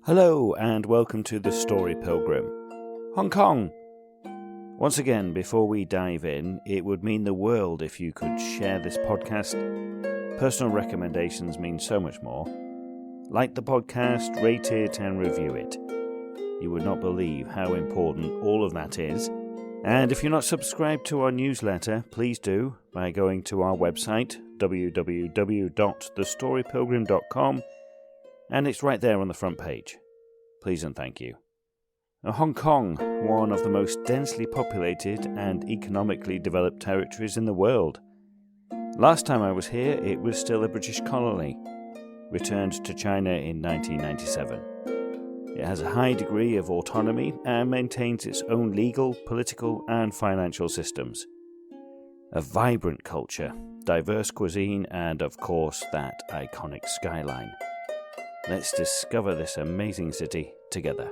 Hello and welcome to The Story Pilgrim. Hong Kong! Once again, before we dive in, it would mean the world if you could share this podcast. Personal recommendations mean so much more. Like the podcast, rate it and review it. You would not believe how important all of that is. And if you're not subscribed to our newsletter, please do by going to our website, www.thestorypilgrim.com, and it's right there on the front page. Please and thank you. Now, Hong Kong, one of the most densely populated and economically developed territories in the world. Last time I was here, it was still a British colony, returned to China in 1997. It has a high degree of autonomy and maintains its own legal, political and financial systems. A vibrant culture, diverse cuisine and, of course, that iconic skyline. Let's discover this amazing city together.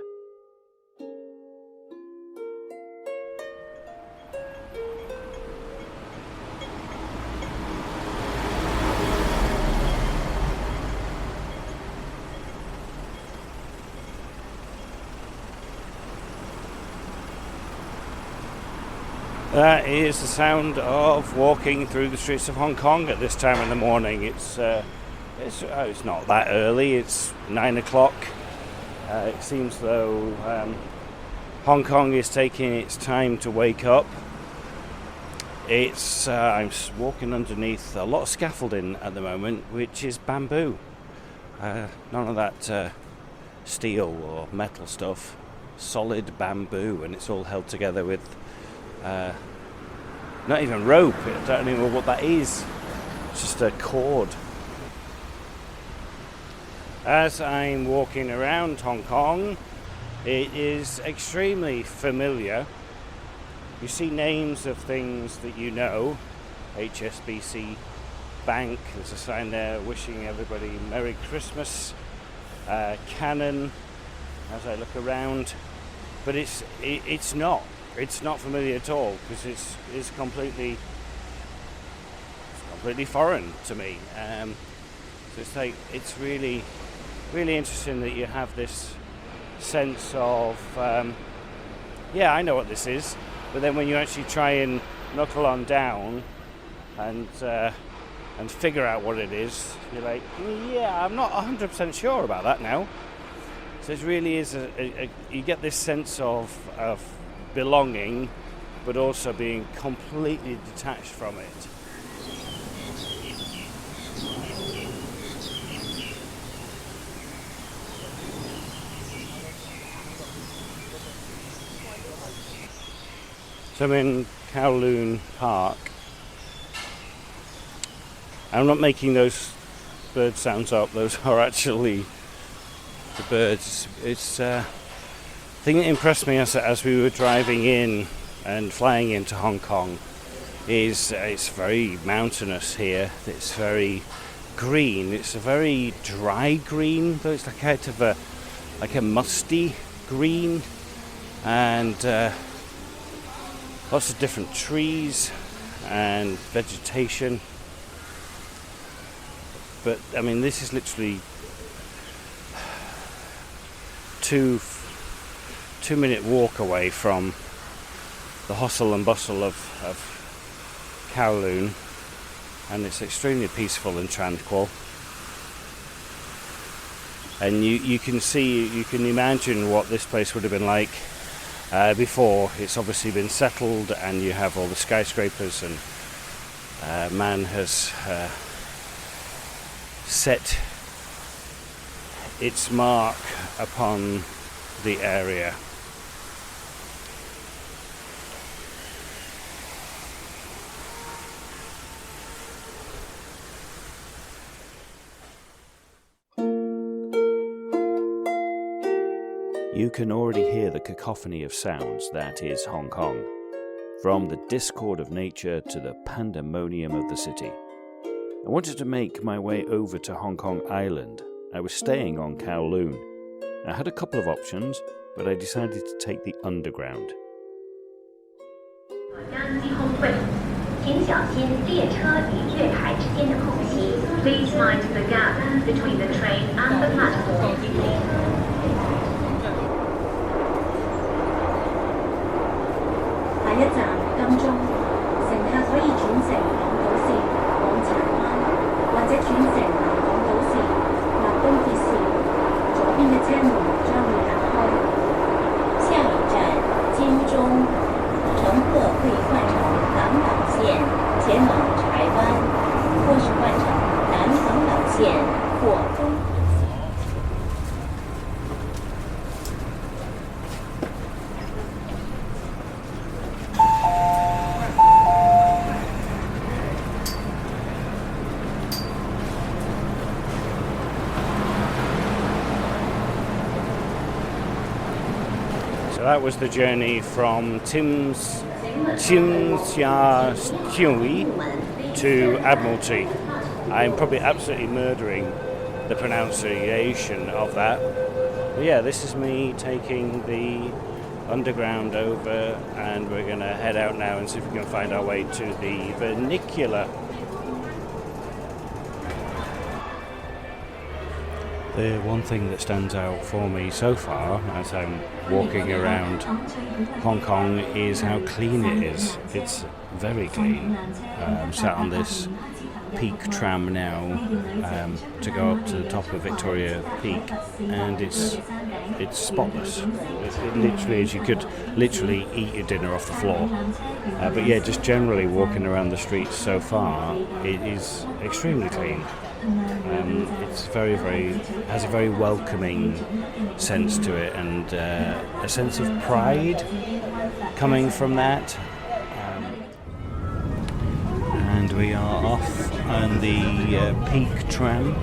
That is the sound of walking through the streets of Hong Kong at this time in the morning. It's not that early, it's 9 o'clock. It seems though Hong Kong is taking its time to wake up. I'm walking underneath a lot of scaffolding at the moment, which is bamboo. None of that steel or metal stuff. Solid bamboo, and it's all held together with not even rope. I don't even know what that is. It's just a cord. As I'm walking around Hong Kong, it is extremely familiar. You see names of things that you know. HSBC Bank, there's a sign there wishing everybody Merry Christmas. Canon, as I look around. But it's not familiar at all, because it's completely foreign to me. So it's really interesting that you have this sense of, I know what this is, but then when you actually try and knuckle on down and figure out what it is, you're like, I'm not 100% sure about that now. So it really is you get this sense of belonging, but also being completely detached from it. So I'm in Kowloon Park. I'm not making those bird sounds up, those are actually the birds. It's the thing that impressed me as we were driving in and flying into Hong Kong is it's very mountainous here. It's very green. It's a very dry green, though it's like out of a musty green, and lots of different trees and vegetation. But I mean, this is literally 2-minute walk away from the hustle and bustle of Kowloon, and it's extremely peaceful and tranquil. And you can imagine what this place would have been like before. It's obviously been settled, and you have all the skyscrapers, and man has set its mark upon the area. You can already hear the cacophony of sounds that is Hong Kong, from the discord of nature to the pandemonium of the city. I wanted to make my way over to Hong Kong Island. I was staying on Kowloon. I had a couple of options, but I decided to take the underground. Please mind the gap between the train and the platform. So that was the journey from Tsimshihui to Admiralty. I'm probably absolutely murdering the pronunciation of that. But yeah, this is me taking the underground over, and we're going to head out now and see if we can find our way to the vehicular. The one thing that stands out for me so far as I'm walking around Hong Kong is how clean it is. It's very clean. I'm sat on this peak tram now to go up to the top of Victoria Peak, and it's spotless. It literally is. You could literally eat your dinner off the floor. But yeah, just generally walking around the streets so far, it is extremely clean. It's has a very welcoming sense to it, and a sense of pride coming from that. And we are off on the peak tram,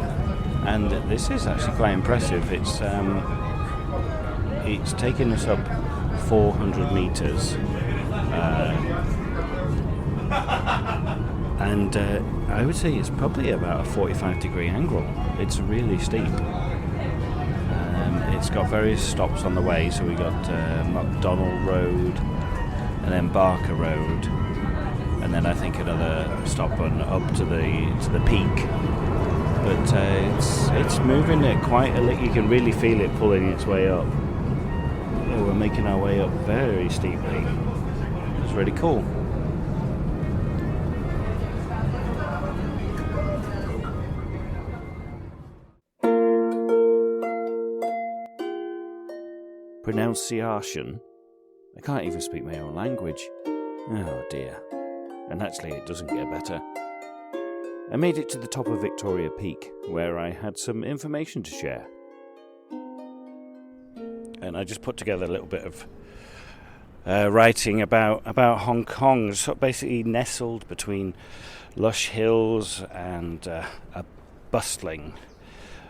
and this is actually quite impressive. It's taken us up 400 meters. And I would say it's probably about a 45-degree angle. It's really steep. It's got various stops on the way, so we got McDonald Road, and then Barker Road, and then I think another stop on up to the peak. But it's moving it quite a little. You can really feel it pulling its way up. Yeah, we're making our way up very steeply. It's really cool. Pronunciation. I can't even speak my own language. Oh dear. And actually it doesn't get better. I made it to the top of Victoria Peak, where I had some information to share. And I just put together a little bit of writing about Hong Kong, so basically nestled between lush hills and a bustling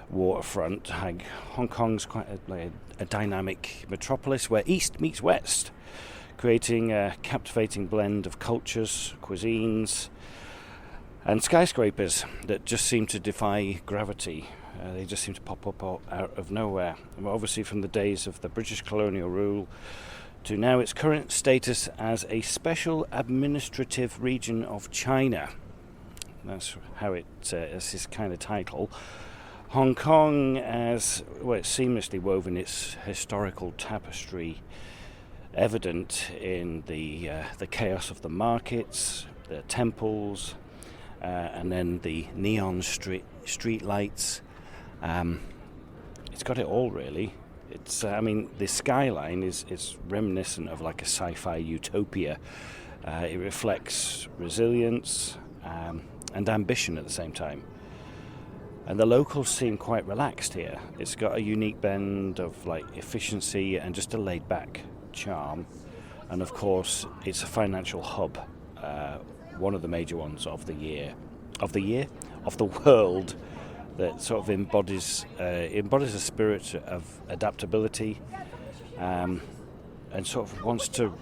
waterfront. Hong Kong's quite a dynamic metropolis where east meets west, creating a captivating blend of cultures, cuisines, and skyscrapers that just seem to defy gravity. They just seem to pop up out of nowhere. And obviously from the days of the British colonial rule to now its current status as a special administrative region of China. That's how it's this kind of title. Hong Kong, as well, it's seamlessly woven its historical tapestry, evident in the chaos of the markets, the temples, and then the neon street lights. It's got it all, really. It's the skyline is reminiscent of like a sci-fi utopia. It reflects resilience and ambition at the same time. And the locals seem quite relaxed here. It's got a unique blend of like efficiency and just a laid-back charm. And of course, it's a financial hub, one of the major ones of the world, that sort of embodies a spirit of adaptability, and sort of wants to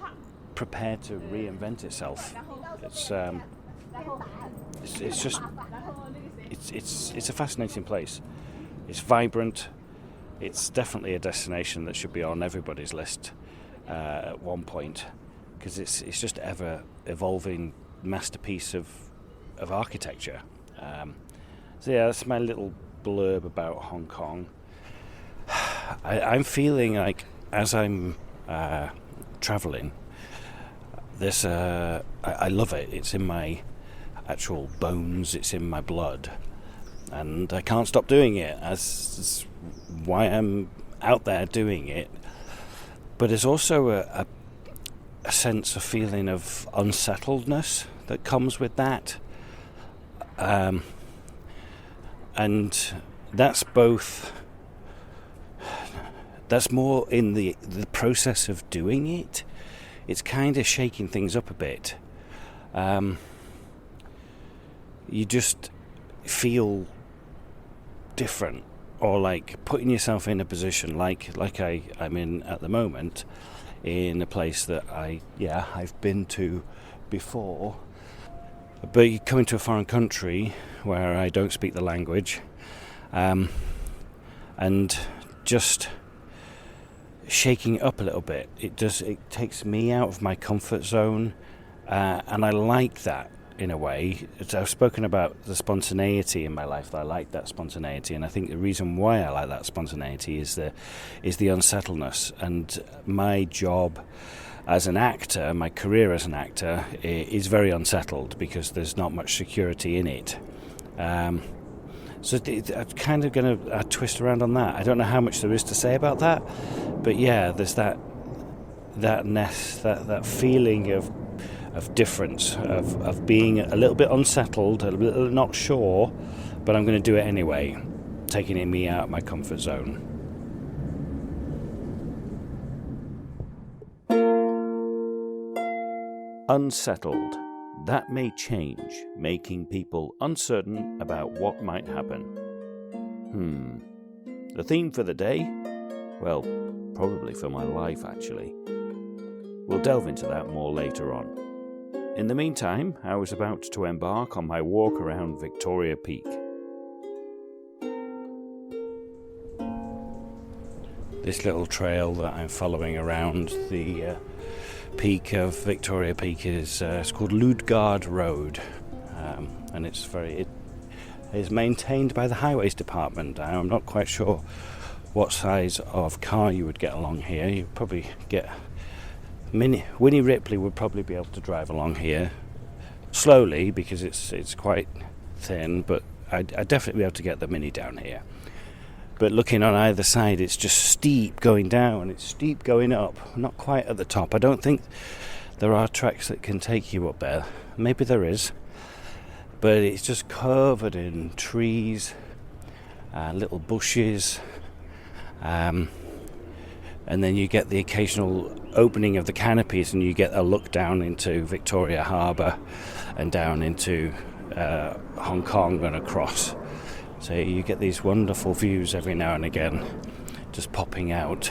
prepare to reinvent itself. It's a fascinating place. It's vibrant. It's definitely a destination that should be on everybody's list at one point, because it's just ever evolving masterpiece of architecture. So yeah, that's my little blurb about Hong Kong. I'm feeling like as I'm traveling, I love it. It's in my actual bones, it's in my blood. and I can't stop doing it. That's why I'm out there doing it. But there's also a sense, a feeling of unsettledness that comes with that. And that's more in the process of doing it. It's kind of shaking things up a bit. You just feel different, or like putting yourself in a position like I'm in at the moment, in a place that I've been to before, but you come into a foreign country where I don't speak the language, and just shaking it up a little bit. It takes me out of my comfort zone, and I like that in a way. I've spoken about the spontaneity in my life. I like that spontaneity, and I think the reason why I like that spontaneity is the unsettledness. And my job as an actor, my career as an actor, is very unsettled because there's not much security in it. So I'm kind of going to twist around on that. I don't know how much there is to say about that, but yeah, there's that feeling of difference, of being a little bit unsettled, a little not sure, but I'm going to do it anyway, taking me out of my comfort zone. Unsettled. That may change, making people uncertain about what might happen. The theme for the day? Well, probably for my life, actually. We'll delve into that more later on. In the meantime, I was about to embark on my walk around Victoria Peak. This little trail that I'm following around the peak of Victoria Peak is it's called Ludgard Road, and it is maintained by the Highways Department. I'm not quite sure what size of car you would get along here. You'd probably get Winnie Ripley would probably be able to drive along here slowly because it's quite thin, but I'd definitely be able to get the Mini down here. But looking on either side, it's just steep going down, it's steep going up, not quite at the top. I don't think there are tracks that can take you up there. Maybe there is, but it's just covered in trees, little bushes, and then you get the occasional opening of the canopies and you get a look down into Victoria Harbour and down into Hong Kong and across. So you get these wonderful views every now and again just popping out.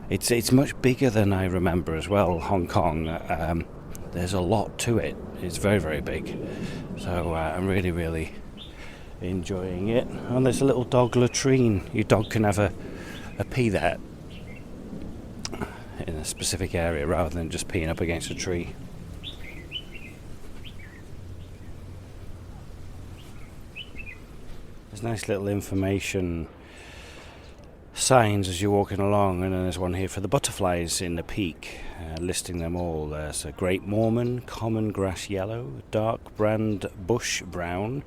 It's much bigger than I remember as well, Hong Kong. There's a lot to it. It's very, very big. So I'm really, really enjoying it. And there's a little dog latrine. Your dog can have a pee there in a specific area rather than just peeing up against a tree. There's nice little information signs as you're walking along, and then there's one here for the butterflies in the peak, listing them all. There's a great Mormon, common grass yellow, dark brand bush brown,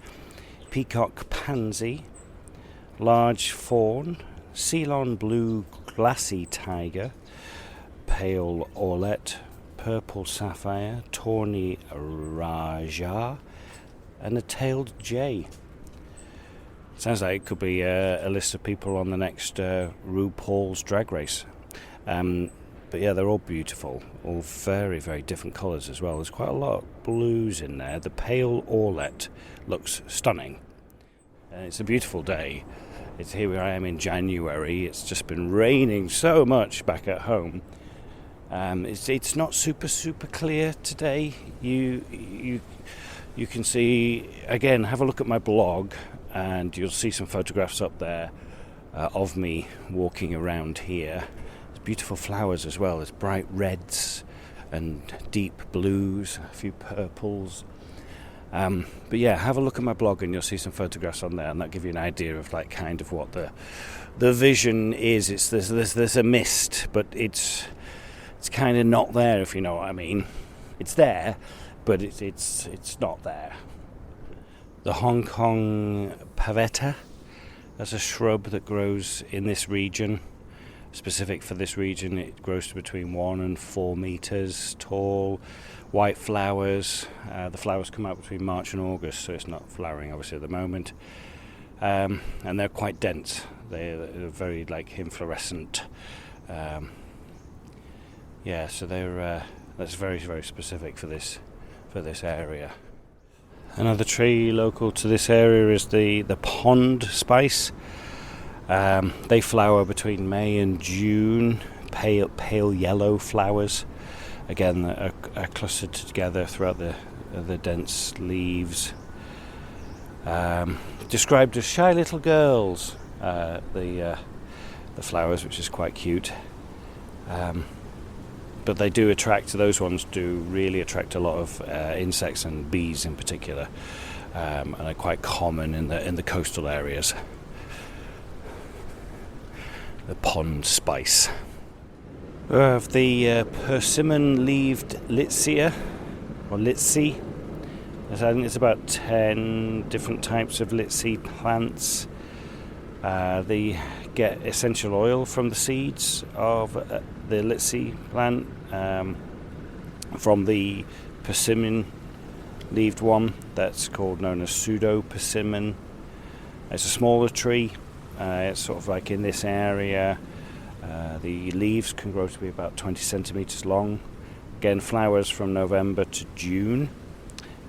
peacock pansy, large fawn, Ceylon blue glassy tiger, pale orlet, purple sapphire, tawny raja, and a tailed jay. Sounds like it could be a list of people on the next RuPaul's Drag Race. But yeah, they're all beautiful, all very, very different colours as well. There's quite a lot of blues in there. The pale orlet looks stunning. It's a beautiful day. It's here where I am in January. It's just been raining so much back at home. It's not super clear today. You can see, again, have a look at my blog and you'll see some photographs up there of me walking around here. There's beautiful flowers as well. There's bright reds and deep blues, a few purples. But yeah, have a look at my blog and you'll see some photographs on there, and that'll give you an idea of like kind of what the vision is. There's a mist, but it's kind of not there, if you know what I mean. It's there, but it's not there. the Hong Kong pavetta. That's a shrub that grows in this region. Specific for this region, it grows to between 1 and 4 meters tall. White flowers. The flowers come out between March and August, so it's not flowering obviously at the moment. And they're quite dense. They're very like inflorescent. So they're that's very, very specific for this area. Another tree local to this area is the pond spice. They flower between May and June. Pale yellow flowers. Again, are clustered together throughout the dense leaves. Described as shy little girls. The flowers, which is quite cute. But they do attract. Those ones do really attract a lot of insects and bees in particular, and are quite common in the coastal areas. The pond spice. We have the persimmon-leaved litsea, or litsea. I think it's about 10 different types of litsea plants. They get essential oil from the seeds of the litsea plant, from the persimmon-leaved one that's known as pseudo persimmon. It's a smaller tree. It's sort of like in this area. The leaves can grow to be about 20 centimeters long. Again, flowers from November to June.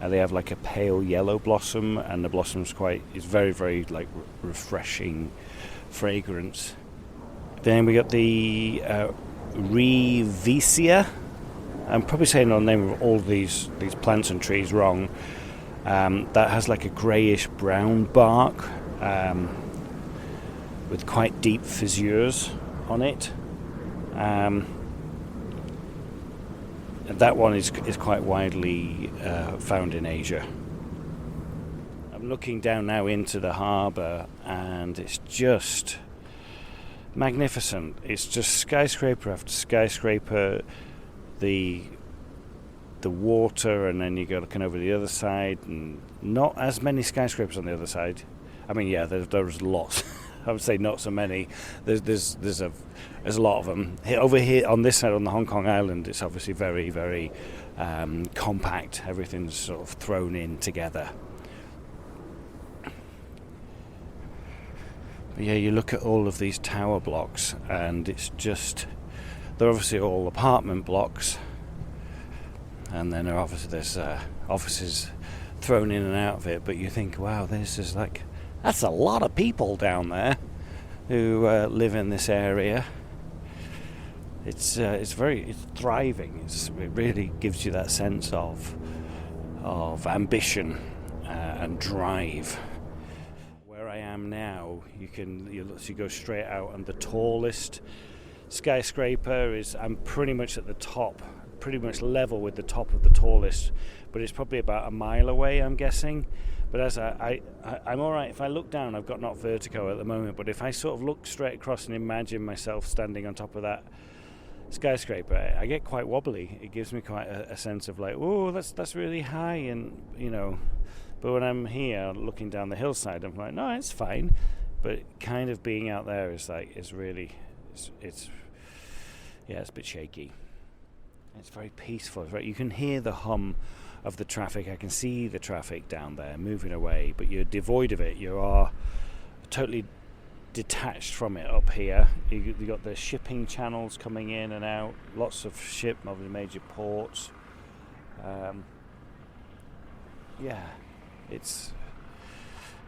They have like a pale yellow blossom, and the blossom's is very, very like refreshing fragrance. Then we got the Revisia. I'm probably saying the name of all these plants and trees wrong. That has like a greyish brown bark with quite deep fissures on it. That one is quite widely found in Asia. I'm looking down now into the harbour, and it's just magnificent. It's just skyscraper after skyscraper. The water, and then you go looking over the other side, and not as many skyscrapers on the other side. I mean, yeah, there's lots. I would say not so many. There's a lot of them. Over here on this side, on the Hong Kong island, it's obviously very, very compact. Everything's sort of thrown in together. But yeah, you look at all of these tower blocks, and it's just, they're obviously all apartment blocks, and then there's offices thrown in and out of it. But you think, wow, this is like, that's a lot of people down there who live in this area. It's thriving. It really gives you that sense of ambition and drive. Where I am now, you go straight out, and the tallest skyscraper I'm pretty much at the top, pretty much level with the top of the tallest, but it's probably about a mile away, I'm guessing. But as I'm all right if I look down. I've got not vertigo at the moment, but if I sort of look straight across and imagine myself standing on top of that skyscraper, I get quite wobbly. It gives me quite a sense of like, oh, that's really high, and But when I'm here looking down the hillside, I'm like, no, it's fine. But kind of being out there is a bit shaky. It's very peaceful. You can hear the hum of the traffic. I can see the traffic down there moving away, but you're devoid of it. You are totally detached from it up here. You got the shipping channels coming in and out, lots of ship of the major ports. It's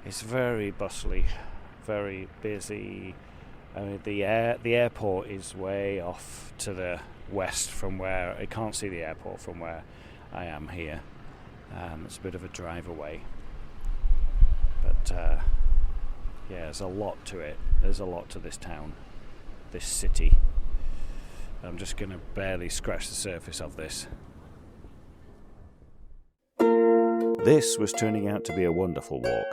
very bustly, very busy. I mean, the airport is way off to the west from where I can't see the airport from where I am here. It's a bit of a drive away, but there's a lot to it. There's a lot to this town, this city. I'm just going to barely scratch the surface of this. This was turning out to be a wonderful walk,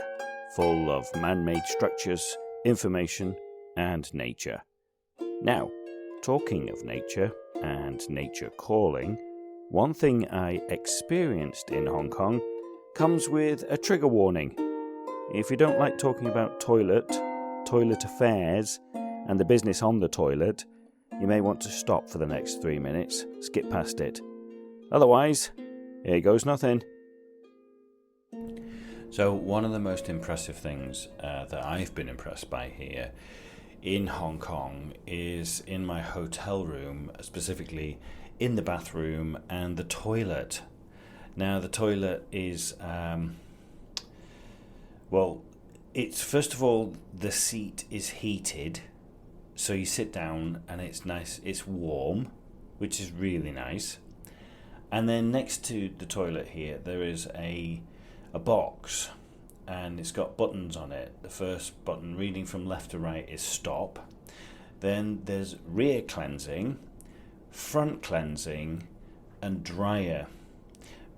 full of man-made structures, information, and nature. Now, talking of nature and nature calling, one thing I experienced in Hong Kong comes with a trigger warning. If you don't like talking about toilet affairs, and the business on the toilet, you may want to stop for the next 3 minutes, skip past it. Otherwise, here goes nothing. So one of the most impressive things that I've been impressed by here in Hong Kong is in my hotel room, specifically in the bathroom and the toilet. Now the toilet is, it's first of all, the seat is heated, so you sit down and it's nice, it's warm, which is really nice. And then next to the toilet here, there is a box, and it's got buttons on it. The first button, reading from left to right, is stop. Then there's rear cleansing, front cleansing, and dryer.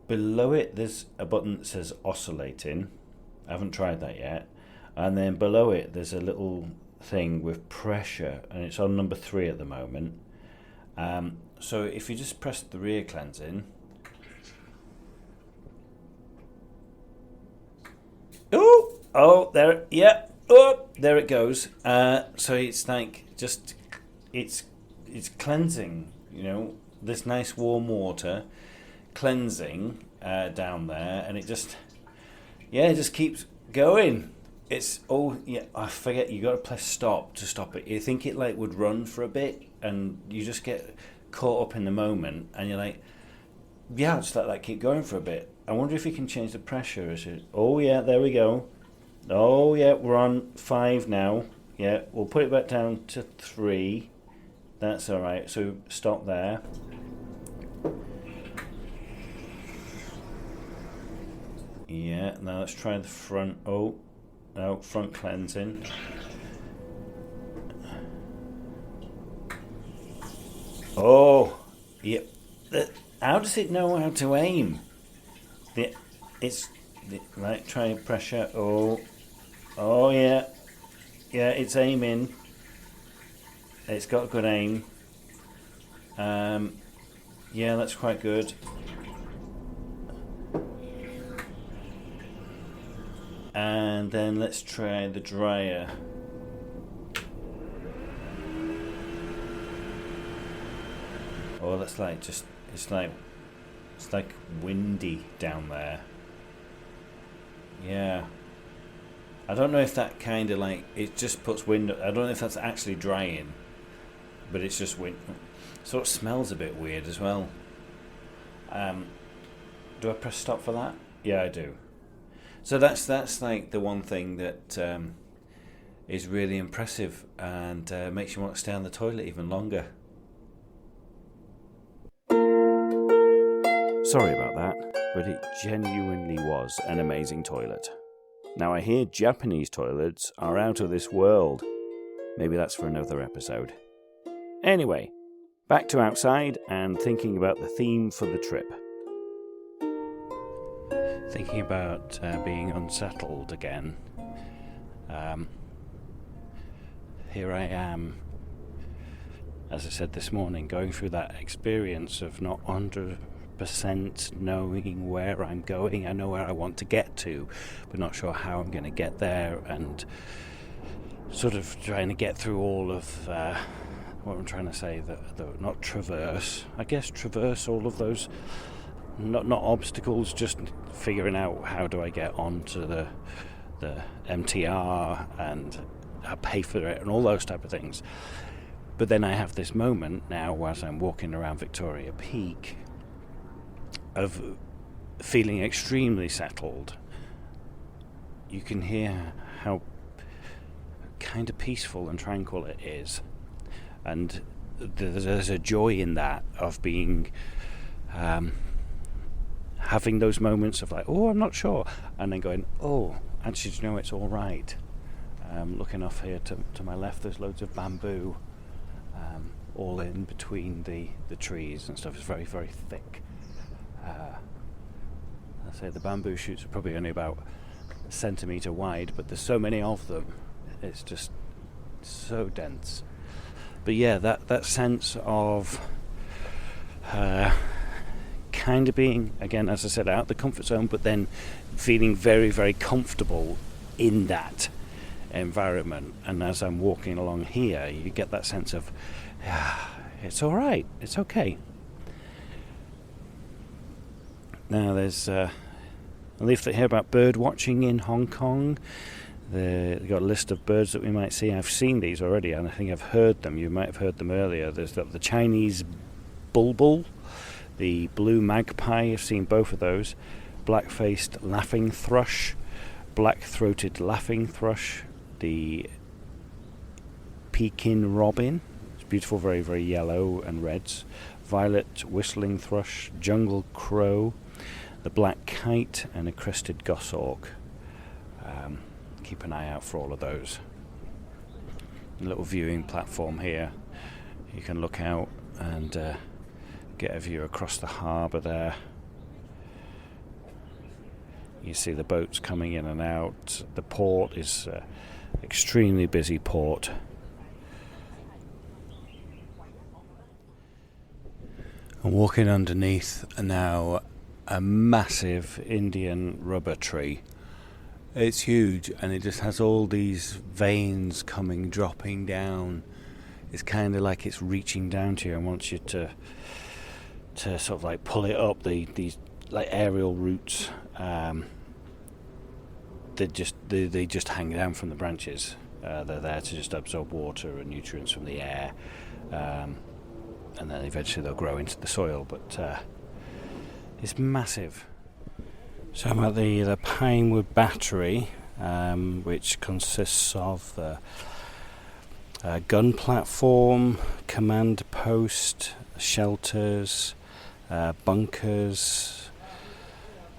Below it, there's a button that says oscillating. I haven't tried that yet. And then below it, there's a little thing with pressure, and it's on number 3 at the moment. So if you just press the rear cleansing, there it goes. So it's like it's cleansing, this nice warm water cleansing down there, and it just keeps going. I forget, you got to press stop to stop it. You think it would run for a bit, and you just get caught up in the moment, and you're like, I'll just let that keep going for a bit. I wonder if you can change the pressure. There we go. Oh yeah, we're on 5 now. Yeah, we'll put it back down to 3. That's all right. So stop there. Yeah, now let's try the front. Oh, no, front cleansing. Oh, yep. How does it know how to aim? Right, try pressure. Oh yeah. Yeah, it's aiming. It's got good aim. Yeah, that's quite good. And then let's try the dryer. Oh, that's it's like windy down there. Yeah. I don't know if that kind of it just puts wind. I don't know if that's actually drying, but it's just wind. Sort of smells a bit weird as well. Do I press stop for that? Yeah, I do. So that's the one thing that is really impressive and makes you want to stay on the toilet even longer. Sorry about that, but it genuinely was an amazing toilet. Now I hear Japanese toilets are out of this world. Maybe that's for another episode. Anyway, back to outside and thinking about the theme for the trip. Thinking about being unsettled again. Here I am, as I said this morning, going through that experience of not 100% knowing where I'm going. I know where I want to get to, but not sure how I'm going to get there, and sort of trying to get through all of what I'm trying to say, not traverse. I guess traverse all of those, not obstacles, just figuring out how do I get onto the MTR and I pay for it and all those type of things. But then I have this moment now as I'm walking around Victoria Peak of feeling extremely settled. You can hear how kind of peaceful and tranquil it is, and there's a joy in that of being having those moments of I'm not sure, and then going, actually, it's all right. Looking off here to my left, there's loads of bamboo all in between the trees and stuff. It's very, very thick. I say the bamboo shoots are probably only about a centimetre wide, but there's so many of them. It's just so dense. But yeah, that sense of kind of being, again, as I said, out of the comfort zone, but then feeling very, very comfortable in that environment. And as I'm walking along here, you get that sense of, it's all right, it's okay. Now there's a leaflet here about bird watching in Hong Kong. They've got a list of birds that we might see. I've seen these already, and I think I've heard them. You might have heard them earlier. There's the Chinese bulbul, the blue magpie. I've seen both of those. Black-faced laughing thrush, black-throated laughing thrush, the Pekin robin. It's beautiful, very, very yellow and reds. Violet whistling thrush, jungle crow, the black kite, and a crested goshawk. Keep an eye out for all of those. A little viewing platform here. You can look out and get a view across the harbour there. You see the boats coming in and out. The port is extremely busy port. I'm walking underneath now a massive Indian rubber tree. It's huge, and it just has all these veins dropping down. It's kind of like it's reaching down to you and wants you to sort of like pull it up. These like aerial roots, they just hang down from the branches. They're there to just absorb water and nutrients from the air, and then eventually they'll grow into the soil. But it's massive. So I'm at the Pinewood Battery, which consists of the gun platform, command post, shelters, bunkers,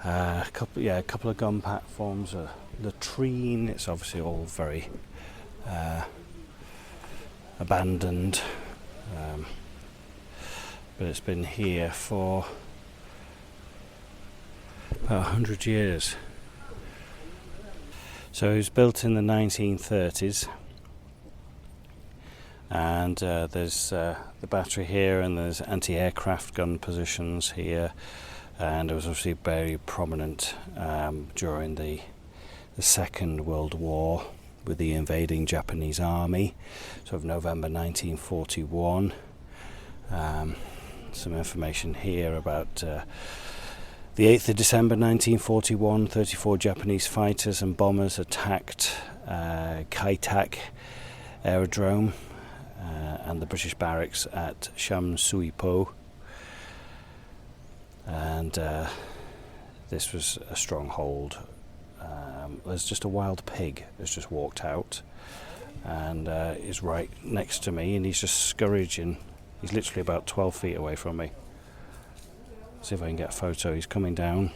a couple of gun platforms, a latrine. It's obviously all very abandoned, but it's been here for about 100 years. So it was built in the 1930s, and there's the battery here, and there's anti-aircraft gun positions here, and it was obviously very prominent during the Second World War with the invading Japanese army, so of November 1941. Some information here about the 8th of December 1941, 34 Japanese fighters and bombers attacked Kai Tak aerodrome and the British barracks at Sham Sui Po. And this was a stronghold. There's just a wild pig that's just walked out and is right next to me, and he's just scurrying. He's literally about 12 feet away from me. See if I can get a photo. He's coming down.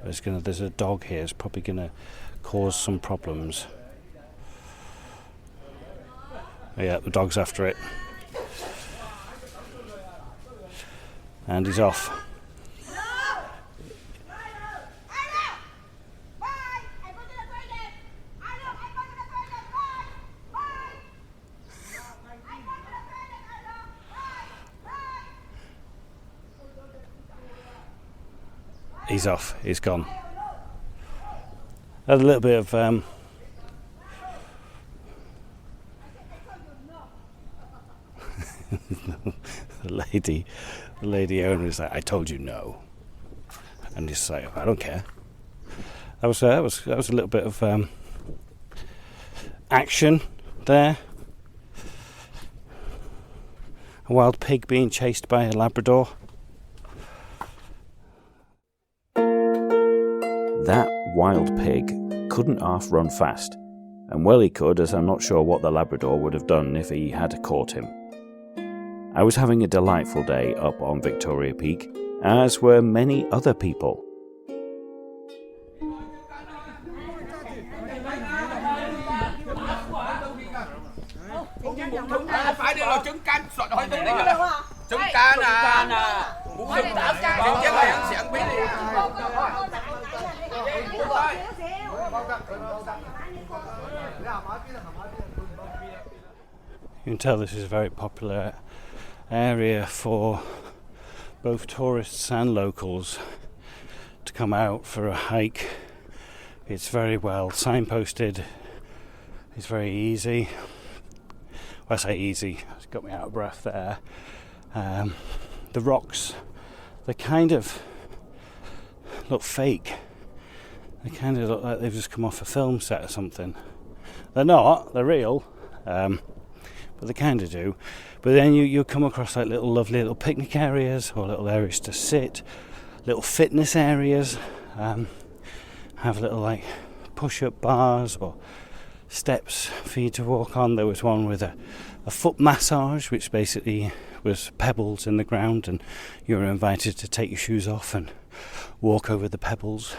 There's a dog here. It's probably going to cause some problems. Yeah, the dog's after it. And he's off. He's off. He's gone. Had a little bit of the lady owner is like, "I told you no," and he's like, "I don't care." That was a little bit of action there. A wild pig being chased by a Labrador. That wild pig couldn't half run fast, and well he could, as I'm not sure what the Labrador would have done if he had caught him. I was having a delightful day up on Victoria Peak, as were many other people. You can tell this is a very popular area for both tourists and locals to come out for a hike. It's very well signposted. It's very easy. Well, I say easy, it's got me out of breath there. The rocks, they kind of look fake. They kind of look like they've just come off a film set or something. They're not, they're real, but they kind of do. But then you come across like lovely little picnic areas or little areas to sit, little fitness areas, have little like push-up bars or steps for you to walk on. There was one with a foot massage, which basically was pebbles in the ground, and you were invited to take your shoes off and walk over the pebbles.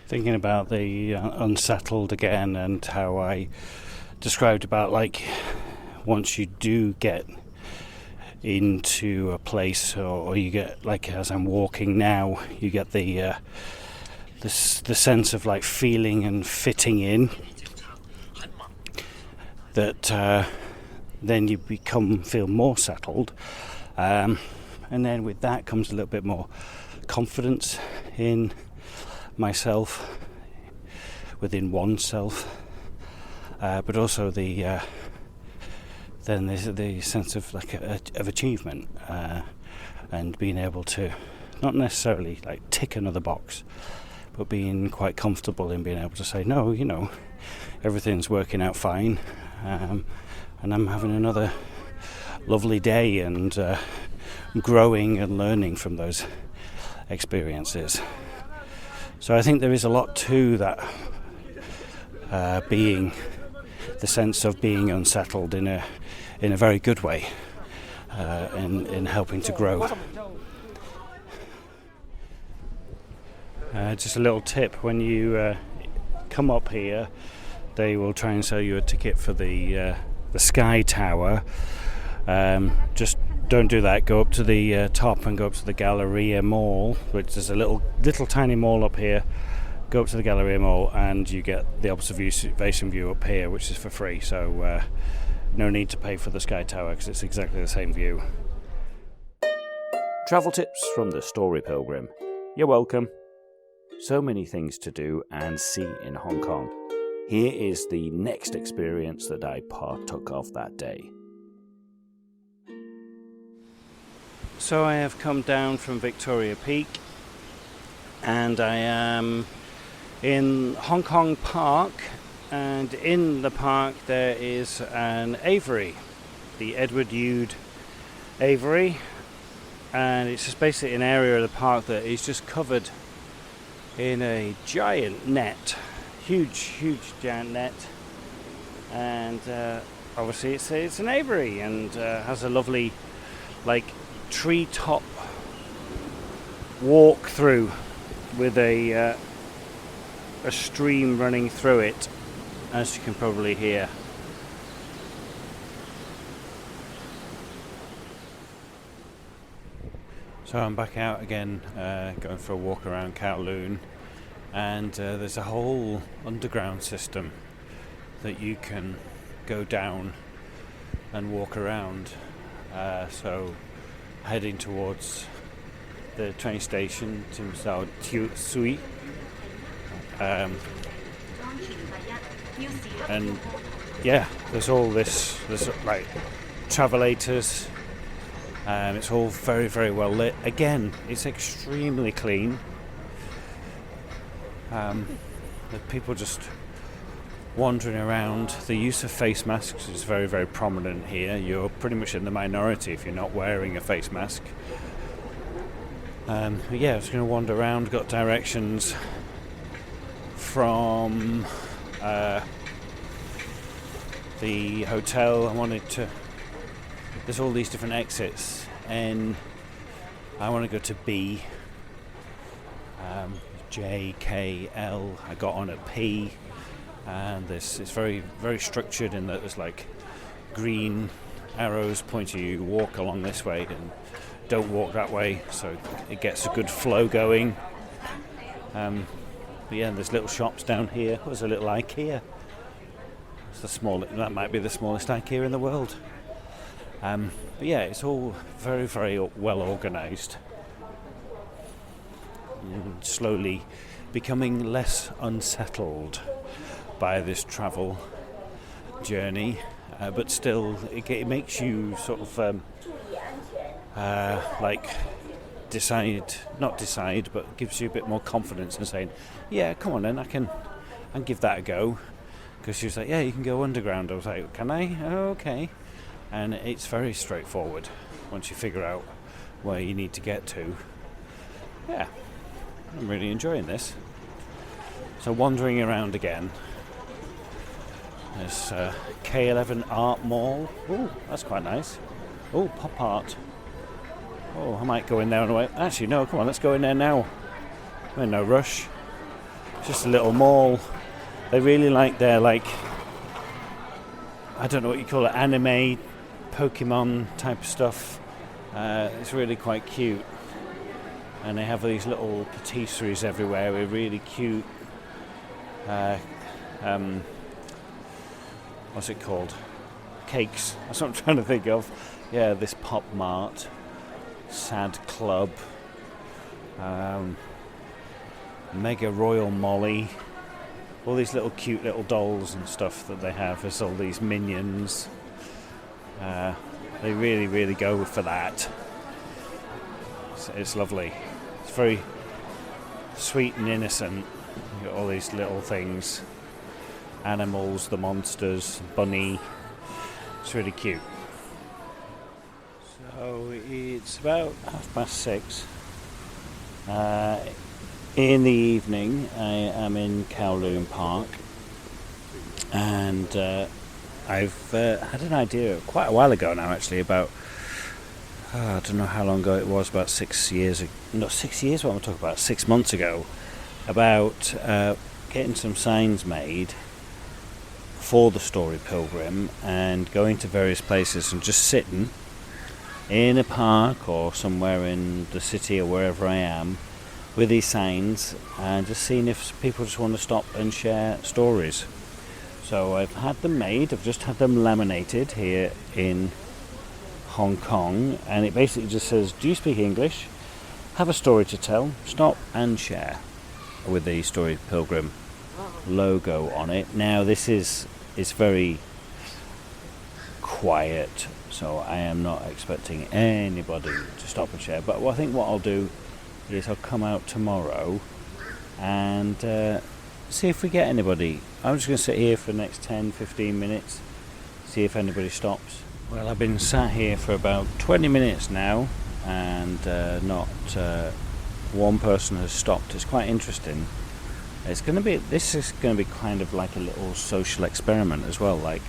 Thinking about the unsettled again, and how I described about like once you do get into a place, or you get like as I'm walking now, you get the sense of like feeling and fitting in. That then you feel more settled, and then with that comes a little bit more confidence in myself, within oneself, but also then there's the sense of like of achievement, and being able to not necessarily like tick another box, but being quite comfortable in being able to say no, everything's working out fine, and I'm having another lovely day, and growing and learning from those experiences. So I think there is a lot to that, being the sense of being unsettled in a very good way, in helping to grow. Just a little tip: when you come up here, they will try and sell you a ticket for the Sky Tower. Just don't do that. Go up to the top and go up to the Galleria Mall, which is a little tiny mall up here. Go up to the Galleria Mall and you get the observation view up here, which is for free. So no need to pay for the Sky Tower because it's exactly the same view. Travel tips from the Story Pilgrim. You're welcome. So many things to do and see in Hong Kong. Here is the next experience that I partook of that day. So I have come down from Victoria Peak, and I am in Hong Kong Park, and in the park there is an aviary, the Edward Yude Aviary, and it's just basically an area of the park that is just covered in a giant net, huge giant net, and obviously it's an aviary, and has a lovely like treetop walk through with a stream running through it, as you can probably hear. So I'm back out again, going for a walk around Kowloon, and there's a whole underground system that you can go down and walk around. So heading towards the train station, Tim Sao Tiu Sui, and yeah, there's like travelators. It's all very, very well lit. Again, it's extremely clean. The people just wandering around. The use of face masks is very, very prominent here. You're pretty much in the minority if you're not wearing a face mask. But yeah, I was going to wander around, got directions from the hotel. There's all these different exits, and I want to go to B, J, K, L. I got on at P, and it's very, very structured in that there's like green arrows pointing you walk along this way and don't walk that way, so it gets a good flow going. But yeah, there's little shops down here. There's a little IKEA. That might be the smallest IKEA in the world. But yeah, it's all very, very well organised. And slowly becoming less unsettled by this travel journey, but still it makes you sort of not decide, but gives you a bit more confidence in saying, yeah, come on then, I can give that a go. Because she was like, yeah, you can go underground. I was like, can I? Oh, okay. And it's very straightforward once you figure out where you need to get to. Yeah, I'm really enjoying this. So wandering around again. There's K11 Art Mall. Oh, that's quite nice. Oh, pop art. Oh, I might go in there on the way. Actually, no, come on, let's go in there now. I'm in no rush. It's just a little mall. They really like their, I don't know what you call it, anime, Pokemon type of stuff. It's really quite cute. And they have these little patisseries everywhere with really cute, what's it called? Cakes. That's what I'm trying to think of. Yeah, this Pop Mart, Sad Club, Mega Royal Molly. All these little cute little dolls and stuff that they have. There's all these minions. They really, really go for that. It's lovely. It's very sweet and innocent. You got all these little things. Animals, the monsters, bunny. It's really cute. So it's about 6:30. In the evening, I am in Kowloon Park, and I've had an idea quite a while ago now, actually, about I don't know how long ago it was, about 6 years. Not 6 years. What I'm talking about? 6 months ago, about getting some signs made for the Story Pilgrim and going to various places and just sitting in a park or somewhere in the city or wherever I am with these signs and just seeing if people just want to stop and share stories. So I've had them made. I've just had them laminated here in Hong Kong, and it basically just says, do you speak English? Have a story to tell, stop and share, with the Story Pilgrim logo on it. Now this is very quiet, so I am not expecting anybody to stop and share, but I think what I'll do is I'll come out tomorrow and see if we get anybody. I'm just going to sit here for the next 10-15 minutes, see if anybody stops. Well, I've been sat here for about 20 minutes now and not one person has stopped. It's quite interesting. This is going to be kind of like a little social experiment as well, like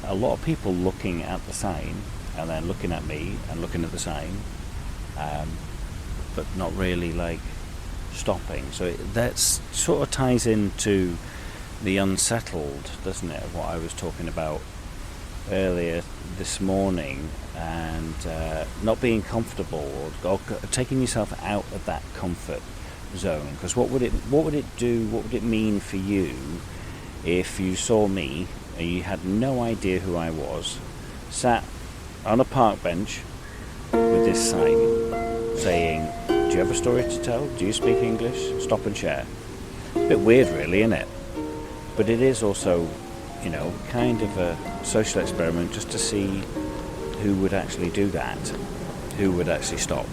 a lot of people looking at the sign and then looking at me and looking at the sign, but not really like stopping. So that sort of ties into the unsettled, doesn't it, of what I was talking about earlier this morning, and not being comfortable or taking yourself out of that comfort zone. Because what would it mean for you if you saw me and you had no idea who I was, sat on a park bench with this sign saying, do you have a story to tell? Do you speak English? Stop and share. A bit weird really, isn't it? But it is also, kind of a social experiment just to see who would actually do that, who would actually stop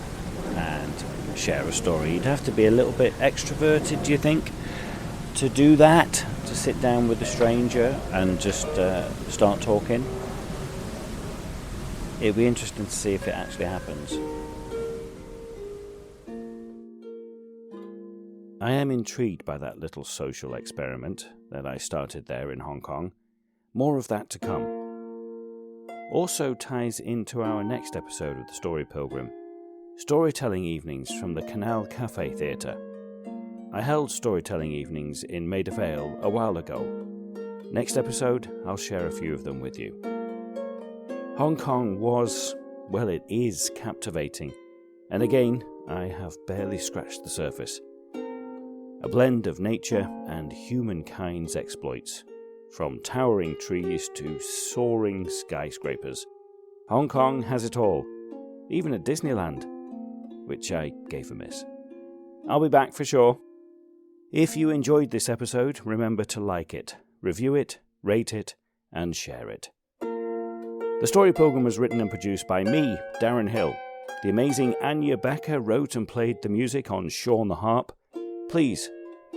and share a story. You'd have to be a little bit extroverted, do you think, to do that, to sit down with a stranger and just start talking. It'd be interesting to see if it actually happens. I am intrigued by that little social experiment that I started there in Hong Kong. More of that to come. Also ties into our next episode of the Story Pilgrim, storytelling evenings from the Canal Cafe Theatre. I held storytelling evenings in Maida Vale a while ago. Next episode, I'll share a few of them with you. Hong Kong it is captivating. And again, I have barely scratched the surface. A blend of nature and humankind's exploits, from towering trees to soaring skyscrapers. Hong Kong has it all, even at Disneyland, which I gave a miss. I'll be back for sure. If you enjoyed this episode, remember to like it, review it, rate it, and share it. The Story Pilgrim was written and produced by me, Darren Hill. The amazing Anya Becker wrote and played the music on Sean the Harp. Please,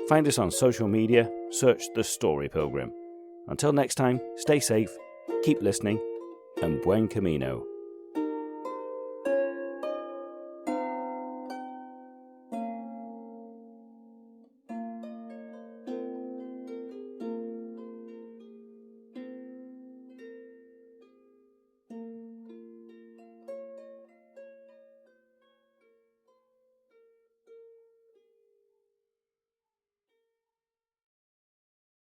find us on social media, search The Story Pilgrim. Until next time, stay safe, keep listening, and buen camino.